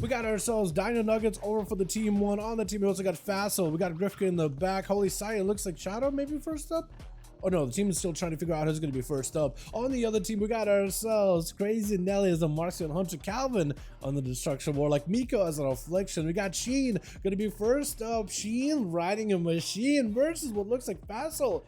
We got ourselves Dino Nuggets over for the team 1. On the team, we also got Facile. We got Grifka in the back. Holy Sai, it looks like Shadow maybe first up. Oh no, the team is still trying to figure out who's going to be first up. On the other team, we got ourselves Crazy Nelly as a Marxian Hunter, Calvin on the Destruction Warlock, Miko as an Affliction. We got Sheen going to be first up. Sheen riding a machine versus what looks like Facile.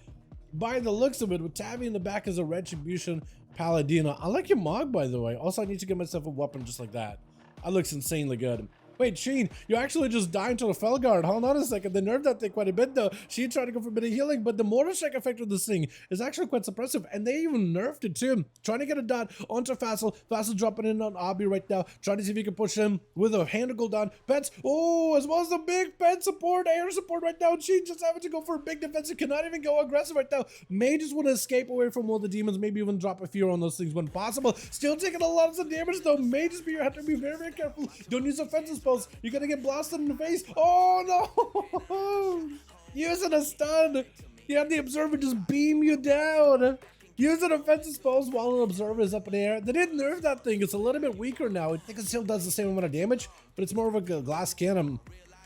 By the looks of it, with Tabby in the back as a Retribution Paladino. I like your Mog, by the way. Also, I need to get myself a weapon just like that. That looks insanely good. Wait, Sheen, you actually just died to the Felguard. Hold on a second. They nerfed that thing quite a bit, though. Sheen tried to go for a bit of healing, but the Mortar Strike effect of this thing is actually quite suppressive, and they even nerfed it, too. Trying to get a dot onto Facile. Facile dropping in on Abi right now. Trying to see if he can push him with a hand to go down. Pets, oh, as well as the big pet support, air support right now. Sheen just having to go for a big defensive. Cannot even go aggressive right now. May just want to escape away from all the demons. Maybe even drop a fear on those things when possible. Still taking a lot of damage, though. May just have to be very, very careful. Don't use offensive spells. You're going to get blasted in the face. Oh no! Using a stun. You have the Observer just beam you down. Using offensive spells while an Observer is up in the air. They didn't nerf that thing. It's a little bit weaker now. I think it still does the same amount of damage, but it's more of a glass cannon.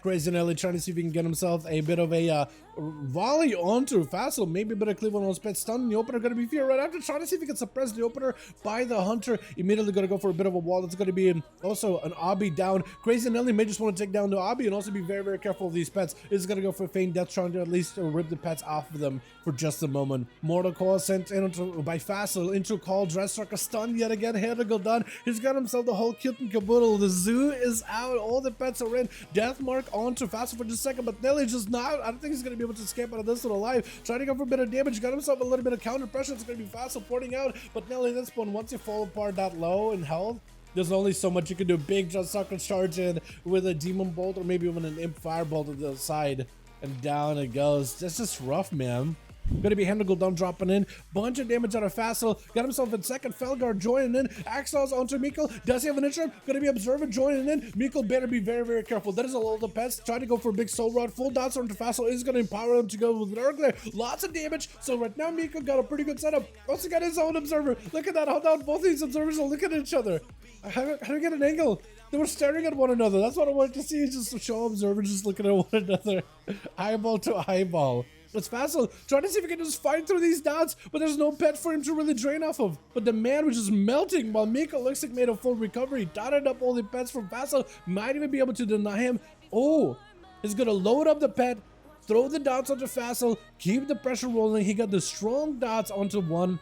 Crazy Nelly trying to see if he can get himself a bit of a volley onto Facile. Maybe a bit of Cleveland on his pet stun. The opener going to be fear right after. Trying to see if he can suppress the opener by the Hunter. Immediately going to go for a bit of a wall. It's going to be also an Abi down. Crazy Nelly may just want to take down the Abi and also be very, very careful of these pets. Is going to go for Feign Death, trying to at least rip the pets off of them for just a moment. Mortal Call sent in by Facile into Call. Dress Struck a stun yet again. Had to go down. He's got himself the whole kit and caboodle. The zoo is out. All the pets are in. Death Mark onto Facile for just a second, but Nelly just not. I don't think he's going to be able to escape out of this one alive. Trying to go for a bit of damage. Got himself a little bit of counter pressure. It's going to be Facile porting out, but Nelly at this point, once you fall apart that low in health, there's only so much you can do. Big just sucker charge in with a Demon Bolt or maybe even an Imp Firebolt to the side, and down it goes. That's just rough, man. Gonna be Handle down, dropping in. Bunch of damage out of Facile. Got himself in second. Felguard joining in. Axel's onto Mikkel. Does he have an interim? Gonna be Observer joining in. Mikkel better be very, very careful. That is a lot of the pets. Trying to go for a big soul rod. Full dots onto Facile is gonna empower him to go with an Urgler. Lots of damage. So right now Mikkel got a pretty good setup. Also got his own Observer. Look at that. How down both of these Observers are looking at each other. How do we get an angle? They were staring at one another. That's what I wanted to see. Just show Observers just looking at one another. Eyeball to eyeball. It's Facile trying to see if he can just fight through these dots, but there's no pet for him to really drain off of. But the man was just melting while Miko looks like made a full recovery. Dotted up all the pets from Facile. Might even be able to deny him. Oh, he's going to load up the pet, throw the dots onto Facile, keep the pressure rolling. He got the strong dots onto one.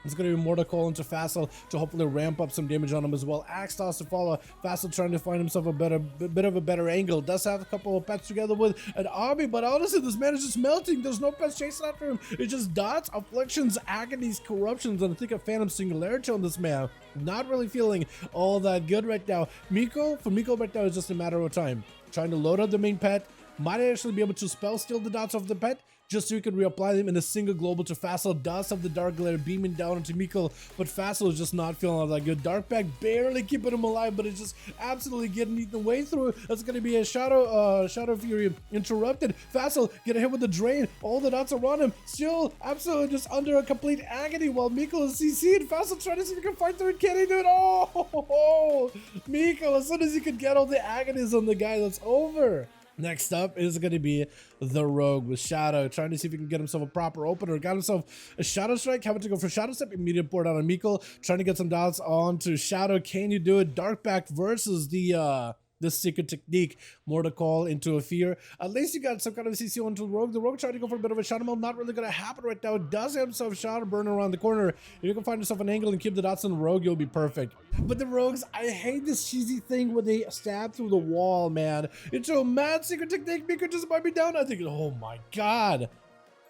It's going to be Mortal Call into Facile to hopefully ramp up some damage on him as well. Axe toss to follow. Facile trying to find himself a bit of a better angle. Does have a couple of pets together with an Abi, but honestly, this man is just melting. There's no pets chasing after him. It's just dots, afflictions, agonies, corruptions, and I think a Phantom Singularity on this man. Not really feeling all that good right now. For Miko right now, it's just a matter of time. Trying to load up the main pet. Might actually be able to spell steal the dots off the pet, just so you can reapply them in a single global to Facile. Does have the Dark Glare beaming down into Mikkel, but Facile is just not feeling all that good. Dark Pack barely keeping him alive, but it's just absolutely getting eaten away through. That's going to be a Shadow Fury interrupted. Facile getting hit with the Drain. All the dots around him. Still absolutely just under a complete agony while Mikkel is CC'd. Facile trying to see if he can fight through it. Can he do it? Oh, Mikkel, as soon as he could get all the agonies on the guy, that's over. Next up is going to be the Rogue with Shadow, trying to see if he can get himself a proper opener. Got himself a Shadow Strike, having to go for Shadow Step, immediate port out on Mikkel, trying to get some dots onto Shadow. Can you do it? Darkback versus the secret technique, Mortal Call into a fear. At least you got some kind of CC onto the Rogue. The Rogue trying to go for a bit of a Shadow Meld. Not really going to happen right now. Does have himself Shadow Burn around the corner. If you can find yourself an angle and keep the dots on the Rogue, you'll be perfect. But the Rogues, I hate this cheesy thing where they stab through the wall, man. Into a mad secret technique. Miko just might be down. I think, oh my god.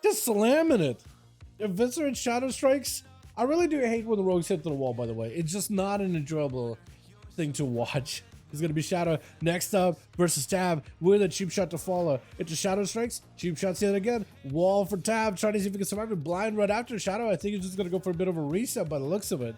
Just slamming it. Eviscerate Shadow Strikes. I really do hate when the Rogues hit the wall, by the way. It's just not an enjoyable thing to watch. It's going to be Shadow next up versus Tab with a cheap shot to follow. Into Shadow Strikes. Cheap shots yet again. Wall for Tab. Trying to see if he can survive it. Blind right after Shadow. I think he's just going to go for a bit of a reset by the looks of it.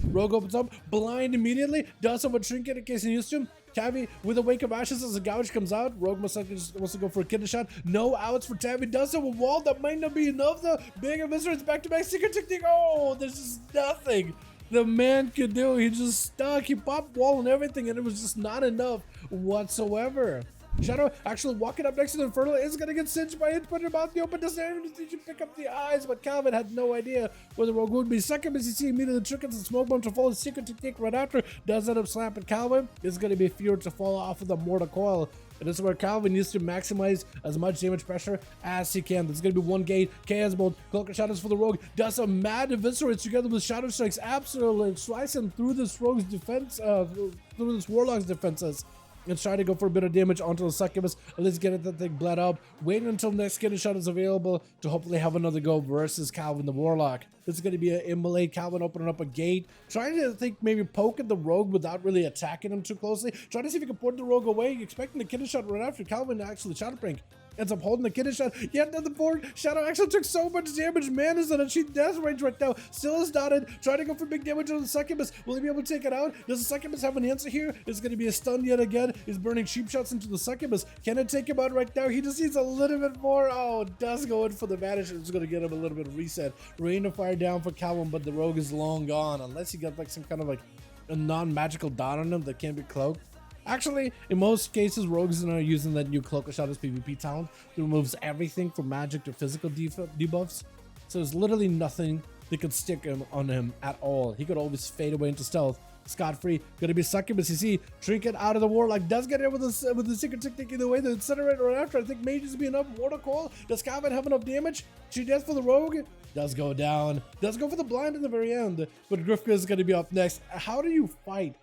Rogue opens up. Blind immediately. Does have a trinket in case he used him. Tabby with a Wake of Ashes as a gouge comes out. Rogue most likely just wants to go for a kidney shot. No outs for Tabby. Does have a wall that might not be enough though. Big Eviscerates back to back. Secret technique. Oh, there's just nothing. the man could do. He just stuck. He popped wall and everything, and it was just not enough whatsoever. Shadow actually walking up next to the Infernal is going to get singed by it, put him out in the open. Doesn't even pick up the eyes, but Calvin had no idea where the rogue would be. Second, as you see immediately triggers the smoke bomb to fall. His secret technique right after does end up slapping Calvin. It's going to be feared to fall off of the mortar coil. And this is where Calvin needs to maximize as much damage pressure as he can. There's going to be one gate. Chaos Bolt. Cloak of Shadows for the rogue. Does a mad eviscerates together with Shadow Strikes. Absolutely slicing through this rogue's defense, through this Warlock's defenses. And try to go for a bit of damage onto the Succubus. At least get that thing bled up. Waiting until next Kitten Shot is available to hopefully have another go versus Calvin the Warlock. This is going to be an immolate. Calvin opening up a gate. Trying to think maybe poke at the rogue without really attacking him too closely. Trying to see if he can port the rogue away. Expecting the Kitten Shot right after. Calvin actually Shadow Prank. Ends up holding the Kitten Shot. Yet on the board, Shadow actually took so much damage. Man is in a cheap death range right now. Still is dotted. Trying to go for big damage on the Succubus. Will he be able to take it out? Does the Succubus have an answer here? It's going to be a stun yet again. He's burning cheap shots into the Succubus. Can it take him out right now? He just needs a little bit more. Oh, does go in for the Vanish. It's going to get him a little bit of reset. Rain of Fire down for Calvin, but the rogue is long gone. Unless he got like some kind of like a non-magical dot on him that can't be cloaked. Actually, in most cases, rogues are using that new Cloak of Shadows PvP talent that removes everything from magic to physical debuffs. So there's literally nothing that could stick on him at all. He could always fade away into stealth. Scot-free. Gonna be Succubus. You see, Trinket out of the Warlock. Does get in with the secret technique in the way. The Incinerator right after. I think Mages be enough. Mortal Coil. Does Calvin have enough damage? She death for the Rogue. Does go down. Does go for the blind in the very end. But Grifka is gonna be up next. How do you fight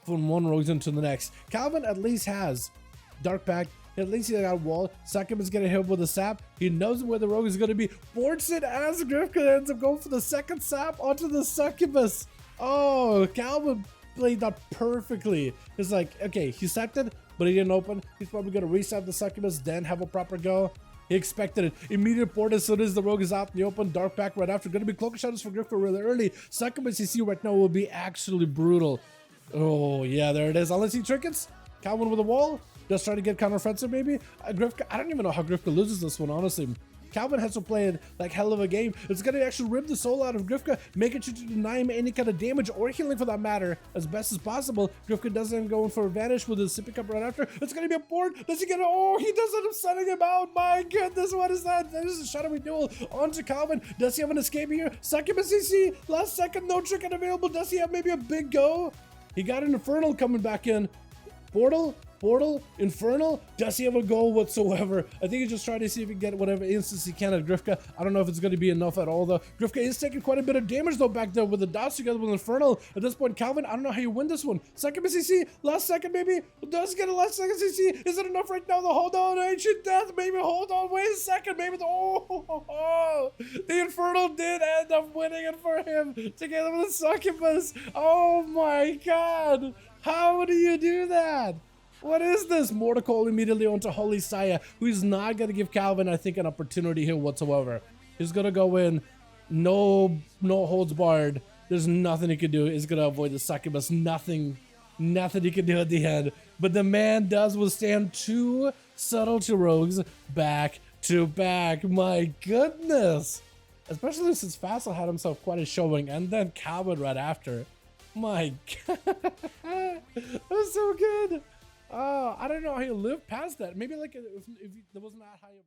from one rogue into the next? Calvin at least has Dark Pact. At least he got a wall. Succubus gonna hit him with a sap. He knows where the rogue is gonna be. Forts it as Grifka ends up going for the second sap onto the Succubus. Oh, Calvin played that perfectly. It's like, okay, he sapped it, but he didn't open. He's probably gonna resap the Succubus, then have a proper go. He expected it. Immediate port as soon as the rogue is out in the open. Dark Pact right after. Gonna be Cloak of Shadows for Grifka really early. Succubus you see right now will be actually brutal. Oh, yeah, there it is. Unless he trinkets. Calvin with a wall. Just trying to get counteroffensive, maybe. Grifka, I don't even know how Grifka loses this one, honestly. Calvin has to play it like hell of a game. It's going to actually rip the soul out of Grifka, making sure to deny him any kind of damage or healing for that matter as best as possible. Grifka doesn't go in for a vanish with his sippy cup right after. It's going to be a port. Does he get it? Oh, he does end up setting him out. My goodness, what is that? This is a shadowy duel onto Calvin. Does he have an escape here? Succubus CC, last second, no trinket available. Does he have maybe a big go? He got an Infernal coming back in. Portal, Infernal. Does he have a goal whatsoever? I think he's just trying to see if he can get whatever instance he can at Grifka. I don't know if it's going to be enough at all, though. Grifka is taking quite a bit of damage, though, back there with the dots together with Infernal. At this point, Calvin, I don't know how you win this one. Second CC, last second, maybe. Does get a last second CC. Is it enough right now? The hold on, Ancient Death, maybe. Hold on, wait a second, maybe. The Infernal did end up winning it for him together with the Succubus. Oh my god. How do you do that? What is this? Mortal Coil immediately onto Holy Saya, who's not going to give Calvin, I think, an opportunity here whatsoever. He's going to go in, no holds barred. There's nothing he can do. He's going to avoid the Succubus. Nothing he can do at the end. But the man does withstand two Subtlety rogues back to back. My goodness. Especially since Fassel had himself quite a showing, and then Calvin right after. My god. That was so good. I don't know how you live past that. Maybe like if there wasn't that high of